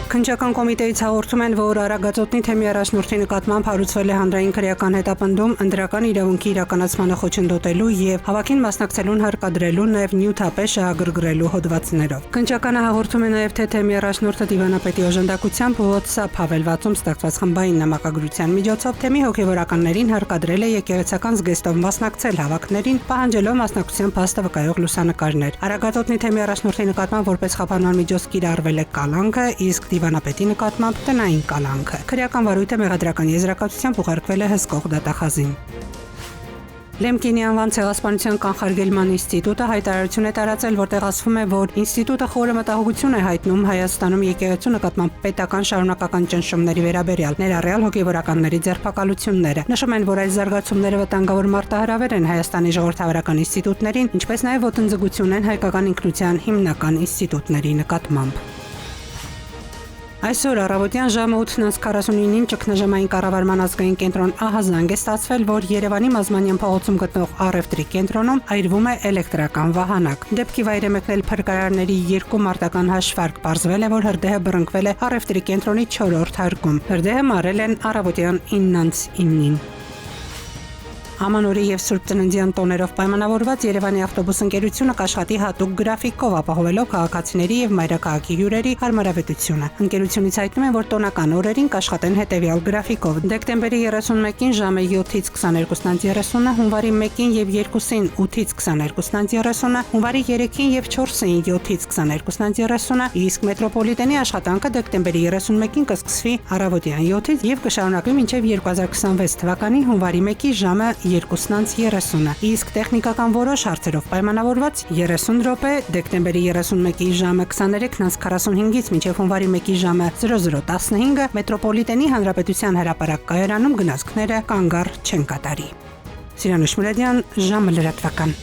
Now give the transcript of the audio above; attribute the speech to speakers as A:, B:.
A: Քննչական կոմիտեից հաղորդում են, որ Արագածոտնի թեմի առաջնորդի նկատմամբ հարուցվել է հանրային քրեական հետապնդում ընդրական իրավունքի իրականացմանը խոչընդոտելու եւ հավաքին մասնակցելուն հարկադրելու, նաեւ նյութապես շահագրգռելու հոդվածներով։ Քննչականը հաղորդում է նաեւ, թե թեմի առաջնորդը դիվանապետի օժանդակությամբ WhatsApp հավելվածում ստեղծված խմբային նամակագրության միջոցով թեմի հոգեվորականներին հարկադրել է եկեղեցական զգեստով մասնակցել հավաքներին, պահանջելով մասնակցության փաստը վկայող լուսանկարներ։ Արագածոտնի թեմի առաջնորդի նկատմամբ որպես խափանման միջոց կիրառվել է կալանքը, իսկ դիվանապետի նկատմամբ տնային կալանքը։ Քրեական վարույթը մեղադրական եզրակացությամբ ուղարկվել է հսկող դատախազին։ Լեմկինի անվան ցեղասպանության կանխարգելման ինստիտուտը հայտարարություն է տարածել, որտեղ ասվում է, որ ինստիտուտը խորը մտահոգություն է հայտնում Հայաստանում եկեղեցու նկատմամբ պետական շարունակական ճնշումների վերաբերյալ, ներառյալ հոգևորականների ձերբակալությունները։ Նշում են, որ այս զարգացումները վտանգավոր մարտահրավեր են Հայաստանի ժողովրդավարական ինստիտուտներին, ինչպես նաև ոտնձգություն են հայկական ինքնության հիմնական ինստիտուտների նկատմամբ։ Այսօր առավոտյան ժամը 8:49-ին ճգնաժամային կառավարման ազգային կենտրոն ահազանգ է ստացվել, որ Երևանի Մազմանյան փողոցում գտնվող առևտրի կենտրոնում այրվում է էլեկտրական վահանակ։ Դեպքի վայր է մեկնել փրկարարների 2 մարտական հաշվարկ, պարզվել է, որ հրդեհը բռնկվել է առևտրի կենտրոնի 4-րդ հարկում։ Հրդեհը մարել են առավոտյան 9:09-ին։ Ամանորի եւ Սուրբ Ծննդյան տոներով պայմանավորված Երևանի ավտոբուս ընկերությունը կաշխատի հատուկ գրաֆիկով, ապահովելով քաղաքացիների եւ մայրաքաղաքի հյուրերի հարմարավետությունը։ Ընկերությունից հայտնում են, որ տոնական օրերին կաշխատեն հետեւյալ գրաֆիկով. դեկտեմբերի 31-ին ժամը 7-ից 22:30, հունվարի 1-ին եւ 2-ին 8-ից 22:30, հունվարի 3-ին եւ 4-ին 7-ից 22:30, իսկ մետրոպոլիտենի աշխատանքը դեկտեմբերի 31-ին կսկսվի առավոտյան 7-ից եւ կշարունակվի մինչեւ 2026 թվականի հունվարի 1-ի ժամը 2:30, իսկ տեխնիկական որոշ հարցերով պայմանավորված 30 րոպե դեկտեմբերի 31-ի ժամը 23:45-ից մինչև հունվարի 1-ի ժամը 00:15 մետրոպոլիտենի հանրապետության հրապարակ կայարանում գնացքները կանգ առ չեն կատարի։ Սիրանուշ Մուրադյան, ժամը լրատվական։